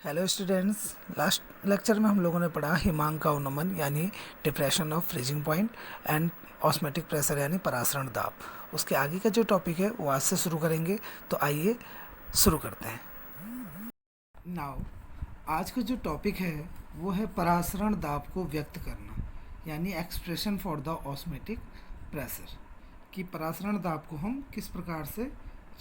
Hello students, last lecture में हम लोगों ने पढ़ा हिमांक का उन्नमन यानी depression of freezing point and osmotic pressure यानी परासरण दाब। उसके आगे का जो टॉपिक है वो आज से शुरू करेंगे, तो आइए शुरू करते हैं। नाउ आज का जो टॉपिक है वो है परासरण दाब को व्यक्त करना यानी expression for the osmotic pressure, कि परासरण दाब को हम किस प्रकार से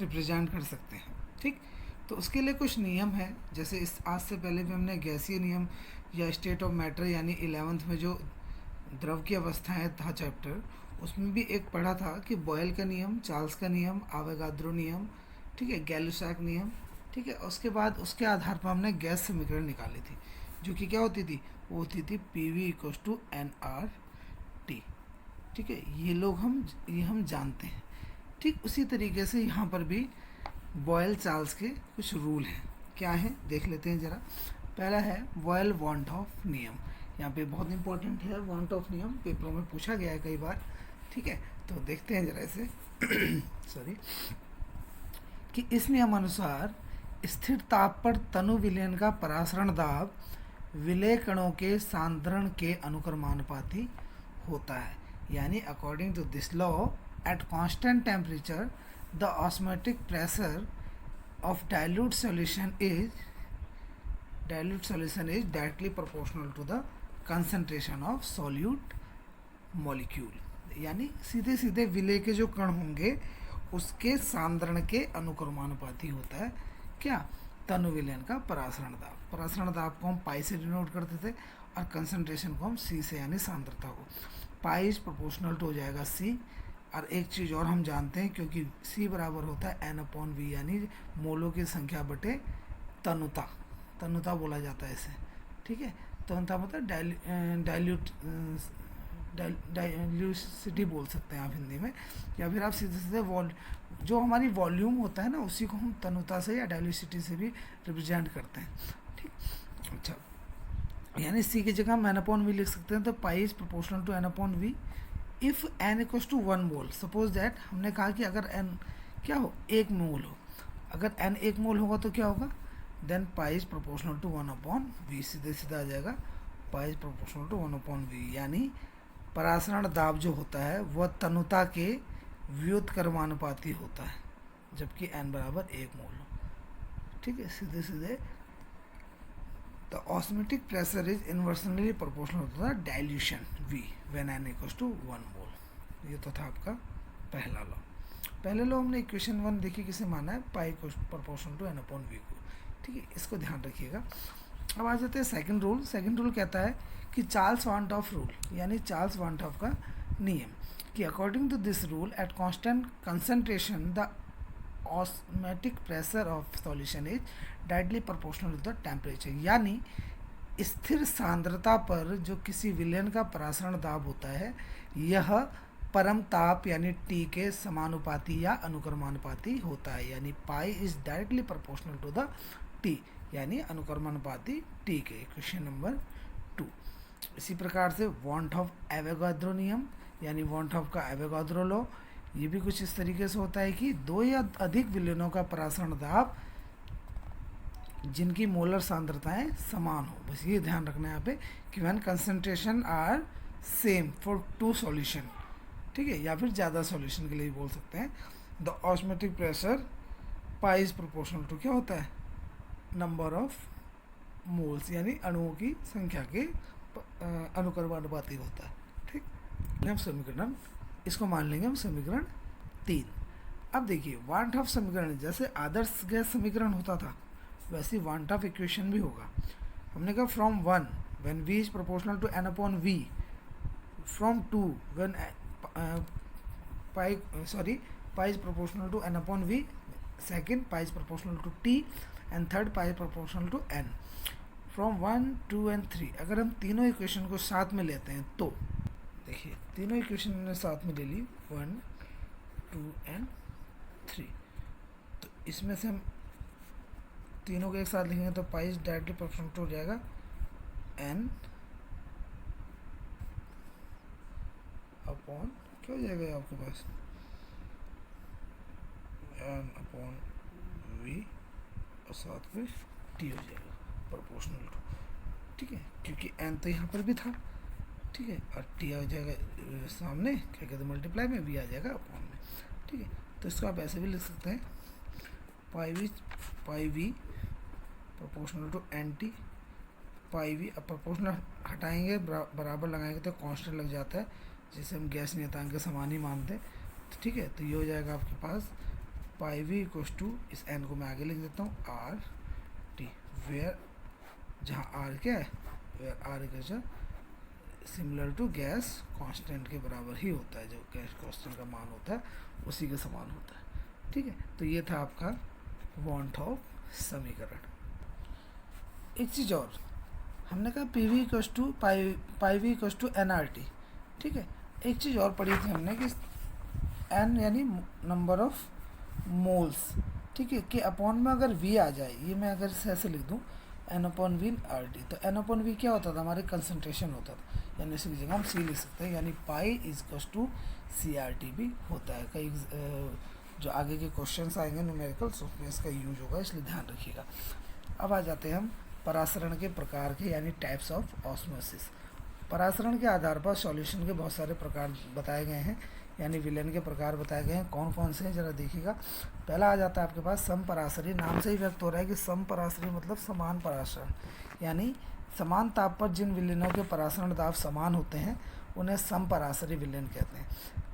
रिप्रेजेंट कर सकते हैं। ठीक, तो उसके लिए कुछ नियम है। जैसे इस आज से पहले भी हमने गैसीय नियम या स्टेट ऑफ मैटर यानी 11th में जो द्रव की अवस्थाएं था चैप्टर, उसमें भी एक पढ़ा था कि बॉयल का नियम, चार्ल्स का नियम, आवेगाद्रो नियम, ठीक है, गैलुसैक नियम, ठीक है। उसके बाद उसके आधार पर हमने गैस समीकरण निकाली थी, जो कि क्या होती थी, वो होती थी PV = NRT। ठीक है, ये हम जानते हैं। ठीक उसी तरीके से यहाँ पर भी बॉयल चार्ल्स के कुछ रूल हैं। क्या है देख लेते हैं ज़रा। पहला है बॉयल वांट ऑफ नियम। यहाँ पे बहुत इंपॉर्टेंट है वांट ऑफ नियम, पेपरों में पूछा गया है कई बार। ठीक है, तो देखते हैं ज़रा इसे सॉरी, कि इस नियमानुसार स्थिर ताप पर तनु विलयन का परासरण दाब विलय कणों के सांद्रण के अनुक्रमानुपाती होता है। यानी according to this law at constant temperature the osmotic pressure of dilute solution is directly proportional to the concentration of solute molecule। यानी सीधे सीधे विलय के जो कण होंगे उसके सांद्रण के अनुक्रमानुपाती होता है क्या, तनु विलयन का परासरण दाब। परासरण दाब को हम पाई से डिनोट करते थे और कंसंट्रेशन को हम सी से यानी सांद्रता को। पाई इज प्रोपोर्शनल टू हो जाएगा सी। और एक चीज़ और हम जानते हैं, क्योंकि C बराबर होता है N/V यानी मोलों की संख्या बटे तनुता। तनुता बोला जाता है इसे। ठीक है, तनुता मतलब डाइल्यूसिटी बोल सकते हैं आप हिंदी में, या फिर आप सीधे सीधे जो हमारी वॉल्यूम होता है ना, उसी को हम तनुता से या डाइल्यूसिटी से भी रिप्रेजेंट करते हैं। ठीक, अच्छा, यानी C की जगह हम N/V लिख सकते हैं। तो pi is proportional to N/V if N = 1 mole. Suppose that हमने कहा कि अगर N क्या हो, 1 मोल हो। अगर N 1 मोल होगा तो क्या होगा, then pi is proportional to 1/V। सीधे सीधा आ जाएगा पाई इज प्रोपोर्शनल टू 1/V। यानी परासरण दाब जो होता है वह तनुता के व्युत्क्रमानुपाती होता है, जबकि N बराबर 1 मोल हो। ठीक है, सीधे सीधे the osmotic pressure is inversely proportional to the dilution V when N = 1 mole। ये तो था आपका पहला लॉ। पहले लॉ हमने इक्वेशन 1 देखी, किसे माना है, पाई प्रोपोर्शनल टू N/V को। ठीक है, इसको ध्यान रखिएगा। अब आ जाते हैं सेकंड रूल। सेकंड रूल कहता है कि चार्ल्स वांट ऑफ रूल यानी चार्ल्स वांट ऑफ का नियम, कि according to this rule at constant concentration the osmotic pressure of solution is directly proportional to the temperature. यानी स्थिर सांद्रता पर जो किसी विलयन का परासरण दाब होता है, यह परम ताप यानी T के समानुपाती या अनुक्रमानुपाती होता है। यानी pi is directly proportional to the T यानी अनुक्रमानुपाती T के। Question number 2। इसी प्रकार से वांट ऑफ एवोगाद्रो नियम यानी वांट ऑफ का एवोगाद्रो लॉ, ये भी कुछ इस तरीके से होता है कि 2 या अधिक विलयनों का परासरण दाब जिनकी मोलर सांद्रताएं समान हो। बस ये ध्यान रखना है यहाँ पे कि when concentration are same for 2 solution. ठीक है, या फिर ज़्यादा सॉल्यूशन के लिए बोल सकते हैं। The osmotic pressure pi is proportional to क्या होता है, नंबर ऑफ मोल्स यानी अणुओं की संख्या के अनुक्रमानुपाती होता है। ठीक, हम समीकरण इसको मान लेंगे हम समीकरण 3। अब देखिए वांट ऑफ समीकरण जैसे आदर्श गैस समीकरण होता था, वैसे वांट ऑफ इक्वेशन भी होगा। हमने कहा from 1 when V is proportional to N/V, from 2 when pi is proportional to N/V, second pi is proportional to T and third pi is proportional to N। From 1, 2 and 3 अगर हम तीनों equation को साथ में लेते हैं तो देखिए तीनों इक्वेशन हमने साथ में ले ली 1, 2 एंड 3। तो इसमें से हम तीनों को एक साथ लिखेंगे तो पाई डायरेक्टली प्रोपोर्शनल टू हो जाएगा N अपॉन क्या हो जाएगा आपके पास N/V और साथ में T हो जाएगा। प्रोपोर्शनल टू, ठीक है, क्योंकि n तो यहाँ पर भी था, ठीक है, और t आ जाएगा सामने, क्या कहते हैं, मल्टीप्लाई में, v आ जाएगा अपॉन में, ठीक है। तो इसको आप ऐसे भी लिख सकते हैं, pi V proportional to n T, pi V. अब प्रोपोर्शनल हटाएंगे, बराबर लगाएंगे तो कांस्टेंट लग जाता है, जिसे हम गैस नियतांक के समान ही मानते हैं, तो ठीक है। तो ये हो जाएगा आपके पास पाई वी इक्वल्स टू, इस एन को मैं आगे लिख देता हूँ, आर टी, वेयर, जहाँ आर क्या है, where R equal similar to gas constant के बराबर ही होता है, जो गैस कांस्टेंट का मान होता है उसी के समान होता है, ठीक है। तो ये था आपका वॉन हॉफ समीकरण। एक चीज़ और, हमने कहा P V equals to pi V equals to N R T, ठीक है। एक चीज़ और पढ़ी थी हमने कि एन यानी नंबर ऑफ मोल्स, ठीक है, कि अपॉन में अगर वी आ जाए, ये मैं अगर ऐसे लिख दूँ N upon V R T, तो एन अपॉन वी क्या होता था, हमारे कंसनट्रेशन होता था, यानी इसकी जगह हम सी लिख सकते हैं, यानी pi is equals to C R T भी होता है। कई जो आगे के क्वेश्चंस आएंगे न्यूमेरिकल्स, उसमें इसका यूज होगा, इसलिए ध्यान रखिएगा। अब आ जाते हैं हम परासरण के प्रकार के, यानी टाइप्स ऑफ ऑस्मोसिस। परासरण के आधार पर सॉल्यूशन के बहुत सारे प्रकार बताए गए हैं, यानी विलयन के प्रकार बताए गए हैं। कौन कौन से हैं जरा देखिएगा। पहला आ जाता है आपके पास समपरासरी, नाम से ही व्यक्त हो रहा है कि समपरासरी मतलब समान परासरण, यानी समान ताप पर जिन विलयनों के परासरण दाब समान होते हैं उन्हें समपरासरी विलयन कहते हैं।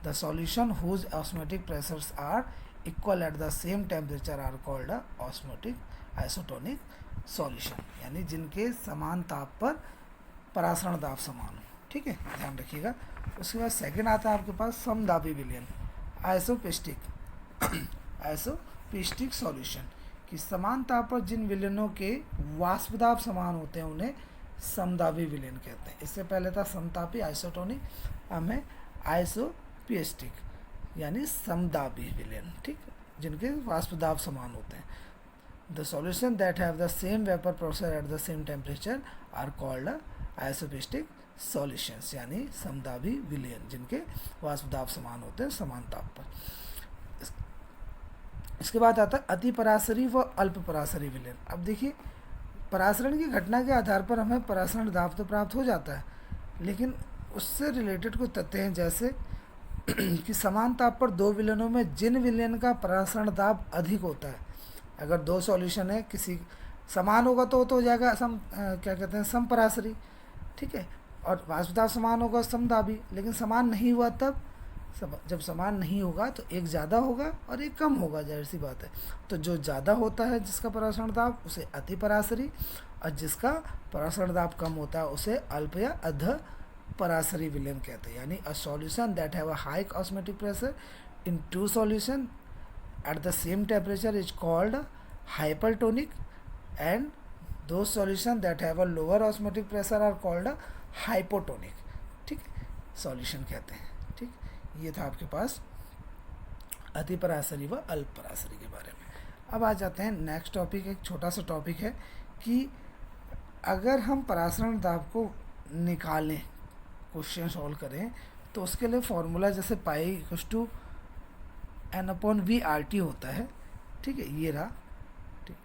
The solution whose osmotic pressures are equal at the same temperature are called a osmotic isotonic solution, यानी जिनके समान ताप पर परासरण दाब समान हो, ठीक है, ध्यान रखिएगा। उसके बाद सेकंड आता है आपके पास समदाबी विलयन, आइसोपेस्टिक सॉल्यूशन, कि समान ताप पर जिन विलयनों के वाष्प दाब समान होते हैं उन्हें समदाबी विलयन कहते हैं। इससे पहले था समतापी आइसोटोनिक, अब है आइसोपेस्टिक यानी समदाबी विलयन, ठीक, जिनके वाष्प दाब समान होते हैं। The solution that have the same vapour pressure at the same temperature are called isopiestic solutions, यानी समदाबी विलयन, जिनके वाष्प दाब समान होते हैं समान ताप पर। इसके बाद आता है अति परासरी व अल्प परासरी विलयन। अब देखिए, परासरण की घटना के आधार पर हमें परासरण दाब तो प्राप्त हो जाता है, लेकिन उससे रिलेटेड कुछ तथ्य हैं, जैसे कि समान ताप पर दो विलयनों में जिन विलयन का परासरण दाब अधिक होता है, अगर दो सॉल्यूशन है, किसी समान होगा तो हो जाएगा क्या कहते हैं, समपरासरी, ठीक है, और वाष्प दाब समान होगा समदाबी। लेकिन समान नहीं हुआ तब, जब समान नहीं होगा तो एक ज़्यादा होगा और एक कम होगा, जाहिर सी बात है। तो जो ज़्यादा होता है जिसका परासरण दाब उसे अति परासरी, और जिसका परासरण दाब कम होता है उसे अल्प या अध परासरी विलयन कहते हैं। यानी a solution that have a high osmotic pressure in two solution at the same temperature is called hypertonic, and दो solution that have a lower osmotic pressure are called hypotonic, ठीक, सॉल्यूशन कहते हैं, ठीक। ये था आपके पास अति परासरी व अल्प परासरी के बारे में। अब आ जाते हैं नेक्स्ट टॉपिक, एक छोटा सा टॉपिक है कि अगर हम परासरण दाब को निकालें, क्वेश्चन सॉल्व करें, तो उसके लिए फॉर्मूला जैसे pi equals to N upon V R T होता है, ठीक है, ये रहा, ठीक,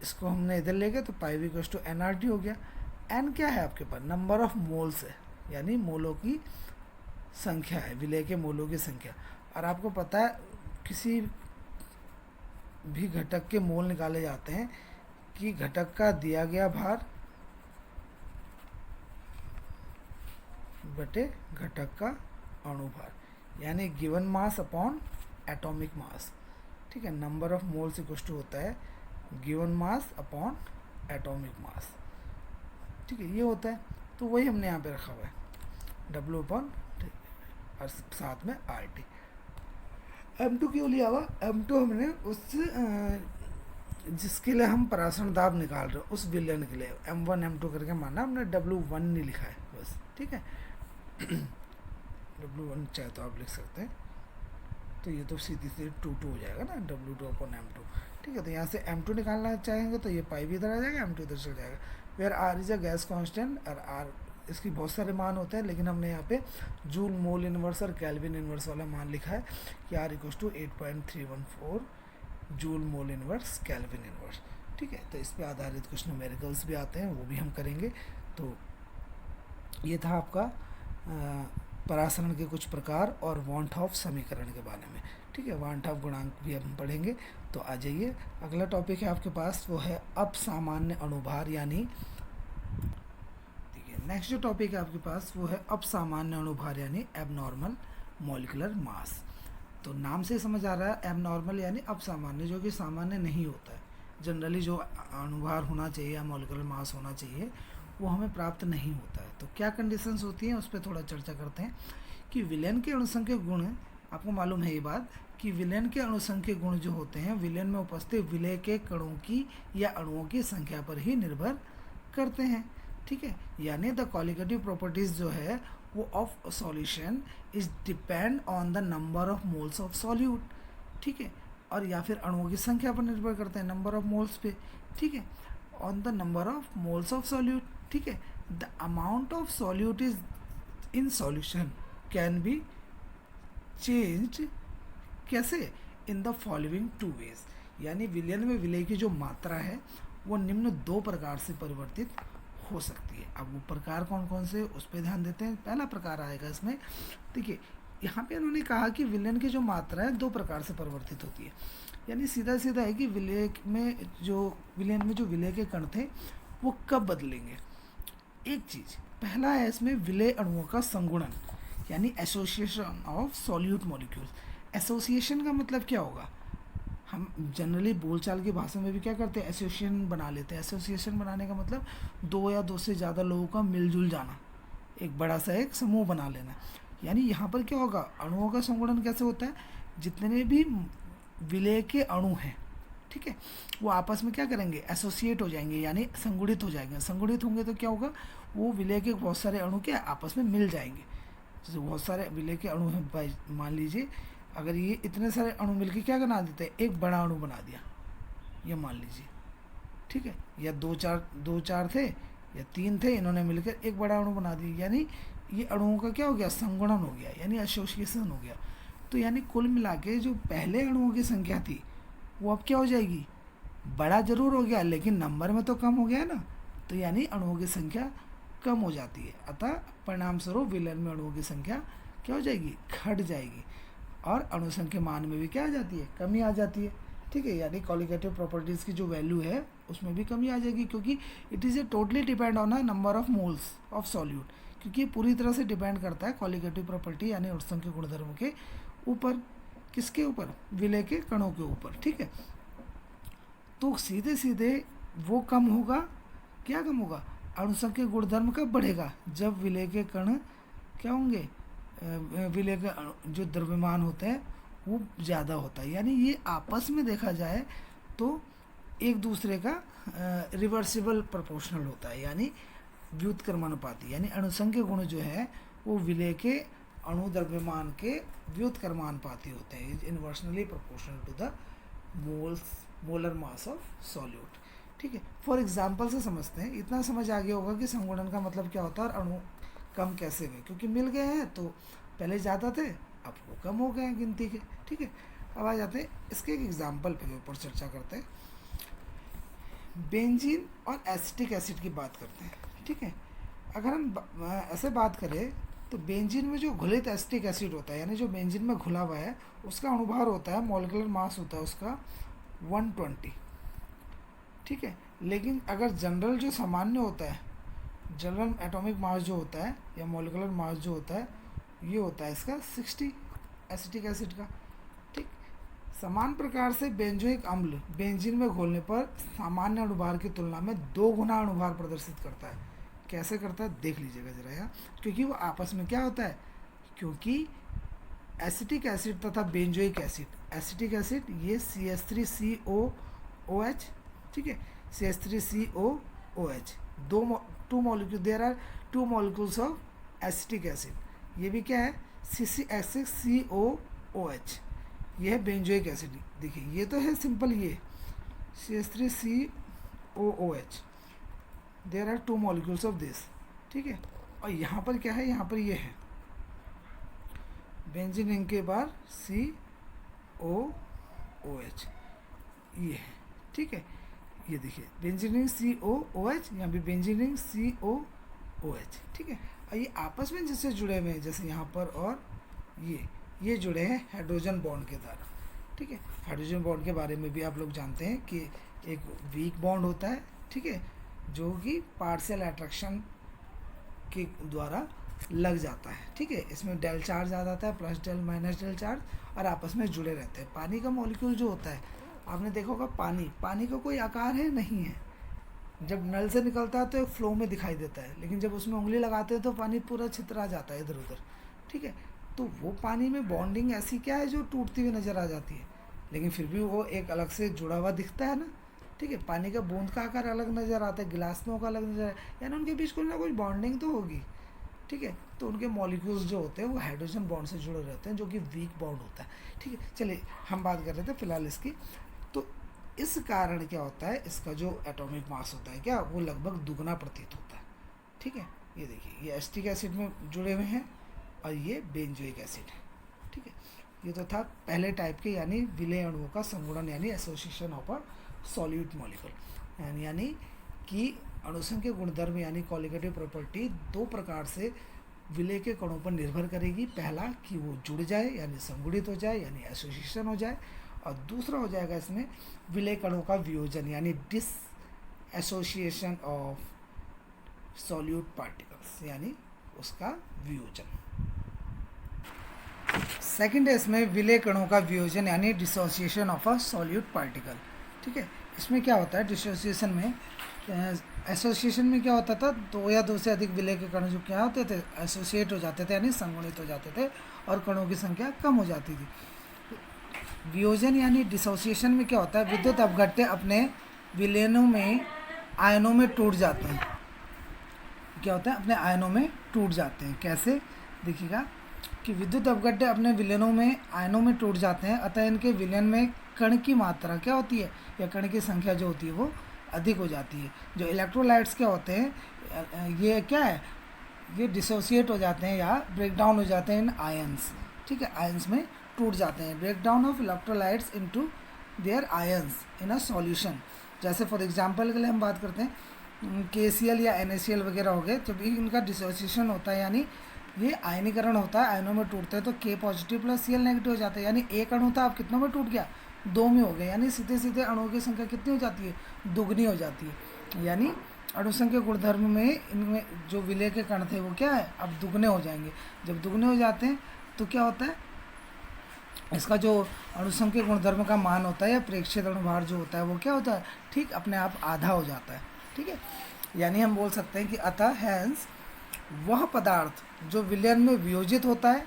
इसको हमने इधर ले गए तो pi V equals to N R T हो गया। एन क्या है आपके पास, नंबर ऑफ मोल्स है, यानी मोलों की संख्या है, विलय के मोलों की संख्या। और आपको पता है किसी भी घटक के मोल निकाले जाते हैं कि घटक का दिया गया भार बटे घटक का अणुभार, यानी given mass upon atomic mass, ठीक है। Number of moles equal to होता है given mass upon atomic mass, ठीक है, ये होता है। तो वही हमने यहाँ पे रखा हुआ है W अपॉन, और साथ में आर टी। M2 क्यों लिया हुआ, M2 हमने उससे जिसके लिए हम परासरण दाब निकाल रहे हो उस विलयन के लिए M1 M2 करके माना, हमने W1 नहीं लिखा है बस, ठीक है। W1 चाहे तो आप लिख सकते हैं, तो ये तो सीधी सीधी 2 हो जाएगा ना, W2 अपॉन M2, ठीक है। तो यहाँ से M2 निकालना चाहेंगे तो ये पाई भी इधर आ जाएगा, M2 इधर चल जाएगा। Where R is a gas constant, और R इसकी बहुत सारे मान होते हैं, लेकिन हमने यहाँ पे जूल मोल इन्वर्स और कैल्विन इन्वर्स वाला मान लिखा है कि R equals to 8.314 joule mole inverse kelvin inverse, ठीक है। तो इस पे आधारित कुछ न्यूमेरिकल्स भी आते हैं, वो भी हम करेंगे। तो ये था आपका परासरण के कुछ प्रकार और वांट ऑफ समीकरण के बारे में। ठीक है, वांट ऑफ गुणांक भी हम पढ़ेंगे। तो आ जाइए, अगला टॉपिक है आपके पास, वो है अपसामान्य अणुभार, यानी नेक्स्ट जो टॉपिक है आपके पास वो है अपसामान्य अणुभार यानी एबनॉर्मल मॉलिक्यूलर मास। तो नाम से समझ आ रहा है एबनॉर्मल यानी अपसामान्य, जो कि सामान्य नहीं होता है। जनरली जो अणुभार होना चाहिए या मॉलिक्यूलर मास होना चाहिए वो हमें प्राप्त नहीं होता है। तो क्या कंडीशंस होती हैं उस पर थोड़ा चर्चा करते हैं कि विलयन के अणुसंख्यक गुण, आपको मालूम है ये बात कि विलयन के अणुसंख्यक गुण जो होते हैं विलयन में उपस्थित विलय के कणों की या अणुओं की संख्या पर ही निर्भर करते हैं। ठीक है, यानी द क्वालिटेटिव प्रॉपर्टीज जो है वो of solution is depend on the number of moles of solute. ठीक है, और या फिर अणुओं की संख्या पर निर्भर करते हैं, नंबर ऑफ मोल्स पे। ठीक है, on the number of moles of solute. ठीक है, the amount of solute is in solution can be changed, कैसे, in the following two ways, यानी विलयन में विलय की जो मात्रा है वो निम्न दो प्रकार से परिवर्तित हो सकती है। अब वो प्रकार कौन कौन से, उस पर ध्यान देते हैं। पहला प्रकार आएगा इसमें, देखिए यहाँ पे उन्होंने कहा कि विलयन की जो मात्रा है दो प्रकार से परिवर्तित होती है, यानी सीधा सीधा है कि विलय में जो विलयन में जो विलय के कण थे वो कब बदलेंगे। एक चीज़ पहला है इसमें विलय अणुओं का संगुणन, यानी association of solute molecules. Association का मतलब क्या होगा, हम जनरली बोलचाल की भाषा में भी क्या करते हैं, एसोसिएशन बना लेते हैं। एसोसिएशन बनाने का मतलब दो या दो से ज़्यादा लोगों का मिलजुल जाना, एक बड़ा सा एक समूह बना लेना। यानी यहाँ पर क्या होगा, अणुओं का संगुणन कैसे होता है, जितने भी विलय के अणु हैं, ठीक है, वो आपस में क्या करेंगे, एसोसिएट हो जाएंगे, यानी संगुणित हो जाएंगे। संगुणित होंगे तो क्या होगा, वो विलय के बहुत सारे अणु के आपस में मिल जाएंगे। जैसे बहुत सारे विलय के अणु हैं, मान लीजिए अगर ये इतने सारे अणु मिलकर क्या बना देते हैं, एक बड़ा अणु बना दिया, ये मान लीजिए, ठीक है, या दो चार थे या तीन थे, इन्होंने मिलकर एक बड़ा अणु बना दिया, यानी ये अणुओं का क्या हो गया, संगुणन हो गया, यानी एसोसिएशन हो गया। तो यानी कुल मिला के जो पहले अणुओं की संख्या थी वो अब क्या हो जाएगी, बड़ा जरूर हो गया लेकिन नंबर में तो कम हो गया ना, तो यानी अणुओं की संख्या कम हो जाती है। अतः परिणाम स्वरूप विलयन में अणुओं की संख्या क्या हो जाएगी, घट जाएगी, और अणुसंख्या मान में भी क्या आ जाती है, कमी आ जाती है। ठीक है, यानी क्वालिटेटिव प्रॉपर्टीज़ की जो वैल्यू है उसमें भी कमी आ जाएगी, क्योंकि it is a totally depend on a number of moles of solute, क्योंकि ये पूरी तरह से डिपेंड करता है क्वालिटेटिव प्रॉपर्टी यानी अणुसंख्यक गुणधर्म के ऊपर। किसके ऊपर, विलय के कणों के ऊपर। ठीक है, तो सीधे सीधे वो कम होगा, क्या कम होगा, अणुसंख्यक गुणधर्म कब बढ़ेगा, जब विलय के कण क्या होंगे, विलय के जो द्रव्यमान होते हैं वो ज़्यादा होता है। यानी ये आपस में देखा जाए तो एक दूसरे का रिवर्सिबल प्रोपोर्शनल होता है, यानी व्युत्क्रमानुपाती, यानी अणुसंख्यक गुण जो है वो विलय के अणु द्रव्यमान के व्युत्क्रमानुपाती होते हैं, is inversely proportional to the molar mass of solute. ठीक है, फॉर एग्जाम्पल से समझते हैं, इतना समझ आ गया होगा कि संगुणन का मतलब क्या होता है और अणु कम कैसे हुए, क्योंकि मिल गए हैं तो पहले ज़्यादा थे अब वो कम हो गए हैं गिनती के। ठीक है, अब आ जाते हैं इसके एक एग्जाम्पल पे ऊपर चर्चा करते हैं। बेंजीन और एसिटिक एसिड की बात करते हैं। ठीक है, अगर हम ऐसे बात करें तो बेंजीन में जो घुलित एसिटिक एसिड होता है, यानी जो बेंजीन में घुला हुआ है, उसका अणुभार होता है, मॉलिक्यूलर मास होता है उसका 120। ठीक है, लेकिन अगर जनरल जो सामान्य होता है, जनरल एटॉमिक मास जो होता है या मॉलिक्यूलर मास जो होता है, ये होता है इसका 60 एसिटिक एसिड का। ठीक, समान प्रकार से बेंजोइक अम्ल बेंजीन में घोलने पर सामान्य अणुभार की तुलना में 2 गुना अणुभार प्रदर्शित करता है। कैसे करता है देख लीजिएगा जरा यहाँ, क्योंकि वो आपस में क्या होता है, क्योंकि एसिटिक एसिड तथा बेंजोइक एसिड, एसिटिक एसिड ये CH3COOH, ठीक है, CH3COOH, two molecule, there are 2 molecules of acetic acid, ये भी क्या है CH6COOH, ये है बेंजोइक एसिड। देखिए ये तो है सिंपल, ये CH3COOH, there are 2 molecules of this. ठीक है, और यहाँ पर क्या है, यहाँ पर ये है बेंजीन रिंग के बाद COOH, ये है। ठीक है, ये देखिए बेंजीन COOH, यहाँ भी बेंजीन COOH, ठीक है। और ये आपस में जैसे जुड़े हुए हैं, जैसे यहाँ पर और ये जुड़े हैं हाइड्रोजन बॉन्ड के द्वारा, ठीक है। हाइड्रोजन बॉन्ड के बारे में भी आप लोग जानते हैं कि एक वीक बॉन्ड होता है, ठीक है, जो कि पार्शियल अट्रैक्शन के द्वारा लग जाता है, ठीक है। इसमें डेल चार्ज आ जाता है, plus del minus del charge, और आपस में जुड़े रहते हैं। पानी का मॉलिक्यूल जो होता है, आपने देखा होगा पानी का कोई आकार है नहीं है। जब नल से निकलता है तो एक फ्लो में दिखाई देता है, लेकिन जब उसमें उंगली लगाते हैं तो पानी पूरा छितरा जाता है इधर उधर, ठीक है। तो वो पानी में बॉन्डिंग ऐसी क्या है जो टूटती हुई नज़र आ जाती है, लेकिन फिर भी वो एक अलग से जुड़ा हुआ दिखता है ना, ठीक है। पानी का बूंद का आकार अलग नज़र आता है, गिलासों का अलग नज़र, यानी उनके बीच कोई ना कोई बॉन्डिंग तो होगी, ठीक है। तो उनके मॉलिक्यूल्स जो होते हैं वो हाइड्रोजन बॉन्ड से जुड़े रहते हैं, जो कि वीक बॉन्ड होता है, ठीक है। चलिए हम बात कर रहे थे फिलहाल इसकी। तो इस कारण क्या होता है, इसका जो एटॉमिक मास होता है क्या, वो लगभग दुगना प्रतीत होता है, ठीक है। ये देखिए ये एसिटिक एसिड में जुड़े हुए हैं और ये बेंजोइक एसिड है, ठीक है। ये तो था पहले टाइप के, यानी विलय अणुओं का संगुणन, यानी association of a solute molecule, यानी कि अणुसंख्यक गुणधर्म यानी कॉलिगेटिव प्रॉपर्टी दो प्रकार से विलय के कणों पर निर्भर करेगी। पहला कि वो जुड़ जाए यानी संगुणित हो जाए यानी एसोसिएशन हो जाए, और दूसरा हो जाएगा इसमें विलय कणों का वियोजन यानी dissociation of solute particles, यानी उसका वियोजन। सेकंड है इसमें विलय कणों का वियोजन यानी dissociation of a solute particle, ठीक है। इसमें क्या होता है डिसोसिएशन में, एसोसिएशन में क्या होता था, दो या दो से अधिक विलय के कण जो क्या होते थे, एसोसिएट हो जाते थे यानी संगुणित हो जाते थे, और कणों की संख्या कम हो जाती थी। वियोजन यानी डिसोसिएशन में क्या होता है, विद्युत अपघट्य अपने विलयनों में आयनों में टूट जाते हैं। क्या होता है, अपने आयनों में टूट जाते हैं। कैसे, देखिएगा कि विद्युत अपघट्य अपने विलयनों में आयनों में टूट जाते हैं, अतः इनके विलयन में कण की मात्रा क्या होती है, या कण की संख्या जो होती है वो अधिक हो जाती है। जो इलेक्ट्रोलाइट्स क्या होते हैं, ये क्या है, ये डिसोसिएट हो जाते हैं या ब्रेक डाउन हो जाते हैं इन आयंस, ठीक है, आयंस में टूट जाते हैं। Breakdown of electrolytes into their ions in a solution. जैसे फॉर एग्जांपल के लिए हम बात करते हैं KCl या NaCl वगैरह हो गए, जब इनका डिसोसिएशन होता है यानी ये आयनीकरण होता है, आयनों में टूटते हैं, तो K positive plus Cl negative हो जाता है, यानी एक अणु था अब कितनों में टूट गया, दो में हो गया, यानी सीधे सीधे अणुओं की संख्या कितनी हो जाती है, दुगनी हो जाती है। यानी अणुसंख्यक गुणधर्म में इनमें जो विलय के कण थे वो क्या है, अब दुगने हो जाएंगे। जब दुगने हो जाते हैं तो क्या होता है, इसका जो अणुसंख्यक गुणधर्म का मान होता है या प्रेक्षित अणुभार जो होता है वो क्या होता है, ठीक अपने आप आधा हो जाता है, ठीक है। यानी हम बोल सकते हैं कि अतः हैंस वह पदार्थ जो विलयन में वियोजित होता है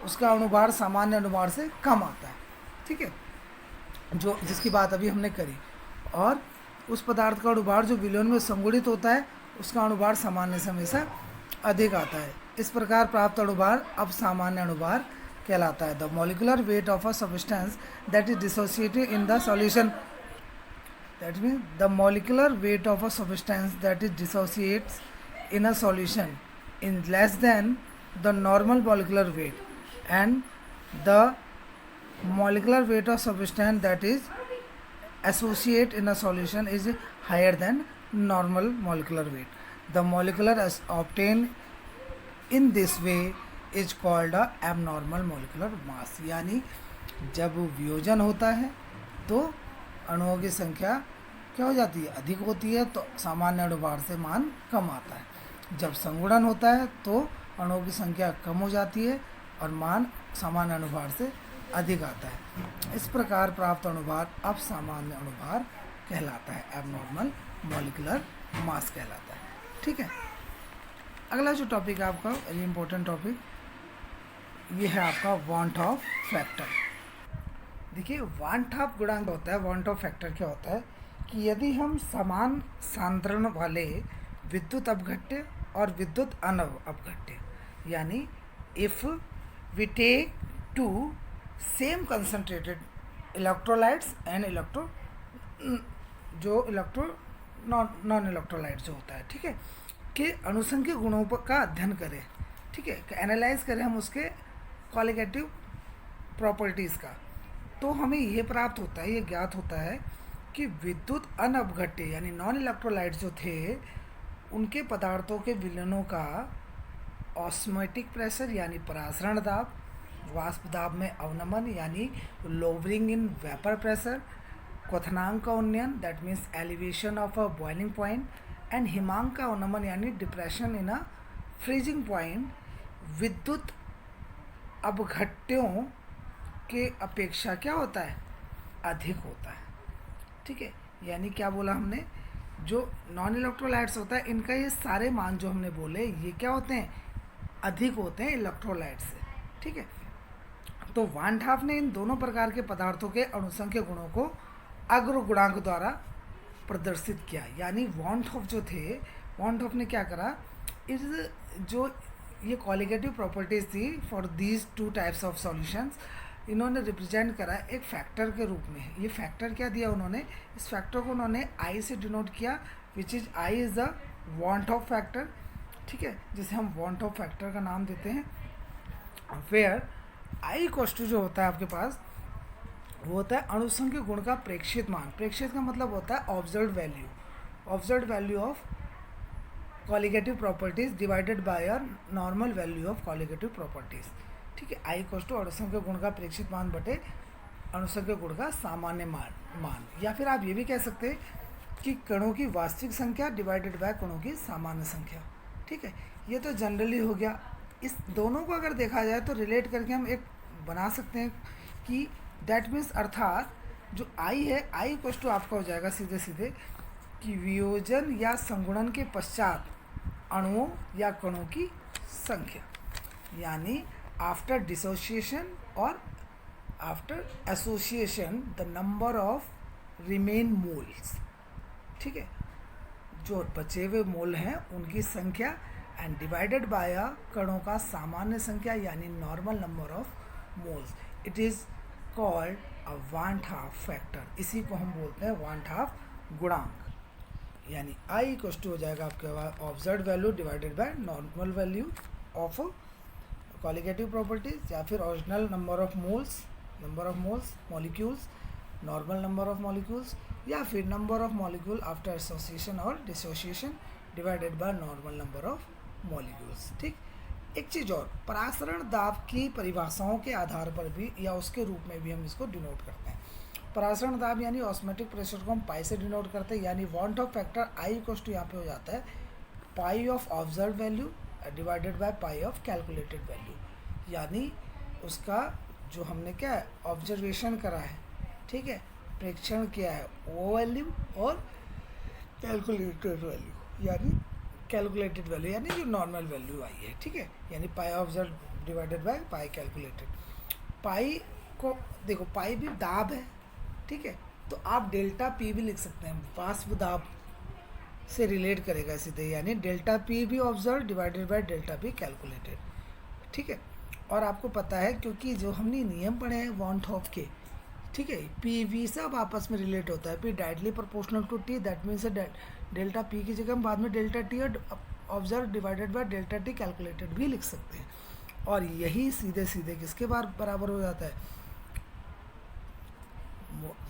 उसका अणुभार सामान्य अणुभार से कम आता है, ठीक है, जो जिसकी बात अभी हमने करी। और उस पदार्थ का अणुभार जो विलयन में संगुणित होता है उसका अणुभार सामान्य से हमेशा अधिक आता है। इस प्रकार प्राप्त अणुभार अब सामान्य अणुभार कहलाता है। The molecular weight of a substance that is dissociated in the solution, that mean the molecular weight of a substance that is dissociates in a solution in less than the normal molecular weight, and the molecular weight of substance that is associate in a solution is higher than normal molecular weight. The molecular obtained in this way is called a abnormal molecular mass. यानी जब वियोजन होता है तो अणुओं की संख्या क्या हो जाती है, अधिक होती है, तो सामान्य अणुभार से मान कम आता है। जब संगुणन होता है तो अणुओं की संख्या कम हो जाती है और मान सामान्य अणुभार से अधिक आता है। इस प्रकार प्राप्त अणुभार अब सामान्य अणुभार कहलाता है, एबनॉर्मल मॉलिक्यूलर मास कहलाता है, ठीक है। अगला जो टॉपिक है आपका वेरी इंपॉर्टेंट टॉपिक, ये है आपका वांट ऑफ फैक्टर। देखिए वांट ऑफ गुणांक होता है, वांट ऑफ फैक्टर क्या होता है कि यदि हम समान सांद्रण वाले विद्युत अपघट्य और विद्युत अपघट्य, यानी if we take two same concentrated electrolytes and non electrolyte जो होता है, ठीक है, कि अणुसंख्यक गुणों का अध्ययन करें, ठीक है, एनालाइज करें हम उसके क्वालिटेटिव प्रॉपर्टीज़ का, तो हमें ये प्राप्त होता है, ये ज्ञात होता है कि विद्युत अनअपघट्य यानी नॉन इलेक्ट्रोलाइट जो थे उनके पदार्थों के विलयनों का ऑस्मोटिक प्रेशर यानी परासरण दाब, वाष्प दाब में अवनमन यानी लोवरिंग इन वेपर प्रेशर, क्वथनांक का उन्नयन that means elevation of a boiling point, and हिमांक का अवनमन यानी depression in a freezing point विद्युत अपघट्यों के अपेक्षा क्या होता है, अधिक होता है। ठीक है, यानी क्या बोला हमने, जो नॉन इलेक्ट्रोलाइट्स होता है इनका ये सारे मान जो हमने बोले ये क्या होते हैं, अधिक होते हैं इलेक्ट्रोलाइट से। ठीक है, तो वान ट हाफ ने इन दोनों प्रकार के पदार्थों के अणुसंख्यक गुणों को अग्र गुणांक द्वारा प्रदर्शित किया। यानी वान ट हाफ जो थे, वान ट हाफ ने क्या करा, इस जो ये कॉलिगेटिव प्रॉपर्टीज थी for these two types of solutions, इन्होंने रिप्रेजेंट करा एक फैक्टर के रूप में। ये फैक्टर क्या दिया उन्होंने, इस फैक्टर को उन्होंने आई से डिनोट किया, which is I is the one ट हाफ फैक्टर। ठीक है, जिसे हम वान ट हाफ फैक्टर का नाम देते हैं। वेयर आई कॉस्टू जो होता है आपके पास वो होता है अणुसंख्य गुण का प्रेक्षित मान। प्रेक्षित का मतलब होता है observed value of colligative properties divided by a normal value of colligative properties. ठीक है, आई कॉस्टू अणुसंख्य गुण का प्रेक्षित मान बटे अणुसंख्य गुण का सामान्य मान। या फिर आप ये भी कह सकते हैं कि कणों की वास्तविक संख्या डिवाइडेड बाय कणों की सामान्य संख्या। ठीक है, ये तो जनरली हो गया। इस दोनों को अगर देखा जाए तो रिलेट करके हम एक बना सकते हैं कि दैट मीन्स अर्थात जो आई है, आई इक्वल टू आपका हो जाएगा सीधे सीधे कि वियोजन या संगुणन के पश्चात अणुओं या कणों की संख्या, यानी आफ्टर डिसोसिएशन और after association the number of remain moles. ठीक है, जो बचे हुए मोल हैं उनकी संख्या एंड डिवाइडेड बाय कणों का सामान्य संख्या यानी normal number of moles. It is called a वान ट हाफ फैक्टर। इसी को हम बोलते हैं वान ट हाफ गुणांक। यानी आई इक्वल टू हो जाएगा आपके पास observed value divided by normal value of colligative properties, या फिर original number of moles molecules, normal number of molecules, या फिर number of molecule after association और dissociation divided by normal number of molecules. ठीक, एक चीज़ और, परासरण दाब की परिभाषाओं के आधार पर भी या उसके रूप में भी हम इसको डिनोट करते हैं। परासरण दाब यानी ऑस्मोटिक प्रेशर को हम पाई से डिनोट करते हैं। यानी van't Hoff factor i equal to यहाँ पे हो जाता है pi of observe value divided by pi of calculated value. यानी उसका जो हमने क्या है ऑब्जर्वेशन करा है, ठीक है, प्रेक्षण किया है वो वैल्यू और कैलकुलेटेड वैल्यू यानी जो नॉर्मल वैल्यू आई है। ठीक है, यानी pi observe divided by pi calculated. Pi को देखो, पाई भी दाब है। ठीक है, तो आप डेल्टा पी भी लिख सकते हैं, वाष्प दाब से रिलेट करेगा सीधे, यानी डेल्टा पी भी observe divided by delta P calculated. ठीक है, और आपको पता है क्योंकि जो हमने नियम पढ़े हैं वान ट हाफ के, ठीक है, पी वी सब आपस में रिलेट होता है। P directly proportional to T, that means delta P की जगह हम बाद में डेल्टा टी और observe divided by delta T calculated भी लिख सकते हैं। और यही सीधे सीधे किसके बराबर हो जाता है,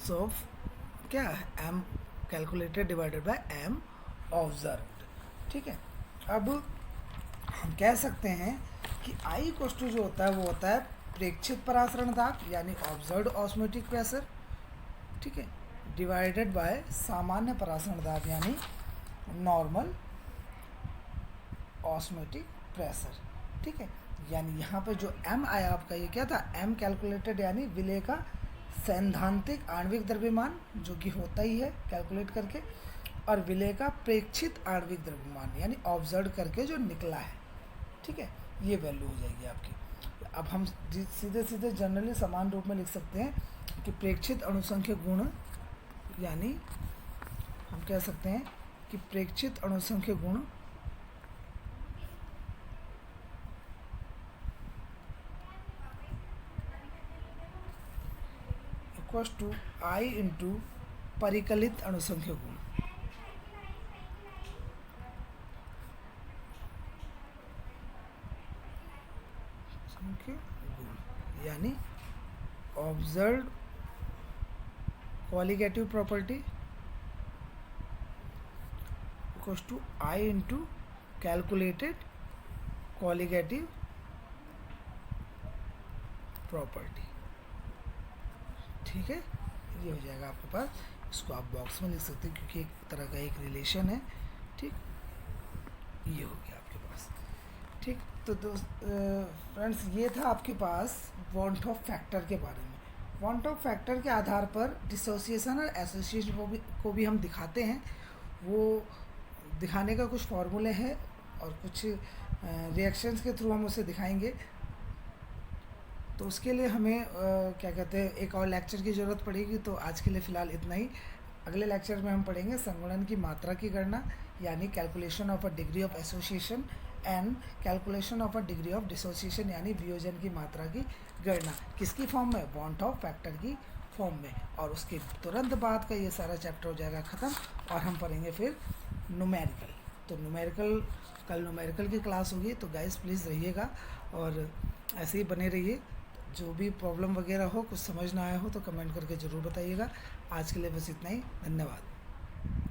सो क्या M calculated divided by M observed. ठीक है, अब हम कह सकते हैं कि आई इक्वल टू जो होता है वो होता है प्रेक्षित परासरण दाब यानी ऑब्जर्व्ड ऑस्मोटिक प्रेशर, ठीक है, डिवाइडेड बाय सामान्य परासरण दाब यानी नॉर्मल ऑस्मोटिक प्रेशर। ठीक है, यानी यहाँ पे जो एम आया आपका ये क्या था, एम कैलकुलेटेड यानी विलेय का सैद्धांतिक आणविक द्रव्यमान जो कि होता ही है कैलकुलेट करके, और विलेय का प्रेक्षित आणविक द्रव्यमान यानी ऑब्जर्व करके जो निकला है। ठीक है, ये वैल्यू हो जाएगी आपकी। अब हम सीधे सीधे जनरली समान रूप में लिख सकते हैं कि प्रेक्षित अणुसंख्यक गुण यानी हम कह सकते हैं कि प्रेक्षित अणुसंख्यक गुण इक्वल्स टू आई इंटू परिकलित अणुसंख्यक गुण। यानी observe colligative property equals to i into calculated colligative property. ठीक है, ये हो जाएगा आपके पास। इसको आप बॉक्स में लिख सकते हैं क्योंकि एक तरह का एक रिलेशन है। ठीक, ये हो गया आपके पास। ठीक, तो दोस्त फ्रेंड्स, ये था आपके पास वांट ऑफ फैक्टर के बारे में। वांट ऑफ फैक्टर के आधार पर डिसोसिएशन और एसोसिएशन को भी हम दिखाते हैं। वो दिखाने का कुछ फॉर्मूले हैं और कुछ रिएक्शंस के थ्रू हम उसे दिखाएंगे। तो उसके लिए हमें क्या कहते हैं, एक और लेक्चर की ज़रूरत पड़ेगी। तो आज के लिए फ़िलहाल इतना ही। अगले लेक्चर में हम पढ़ेंगे संगुणन की मात्रा की गणना, यानी calculation of a degree of association and calculation of a degree of dissociation, यानी वियोजन की मात्रा की गणना। किसकी फॉर्म में? वांट ऑफ फैक्टर की फॉर्म में। और उसके तुरंत बाद का ये सारा चैप्टर हो जाएगा ख़त्म और हम पढ़ेंगे फिर न्यूमेरिकल। तो कल न्यूमेरिकल की क्लास होगी। तो गाइस प्लीज़ रहिएगा और ऐसे ही बने रहिए। जो भी प्रॉब्लम वगैरह हो, कुछ समझ ना आया हो तो कमेंट करके ज़रूर बताइएगा। आज के लिए बस इतना ही। धन्यवाद।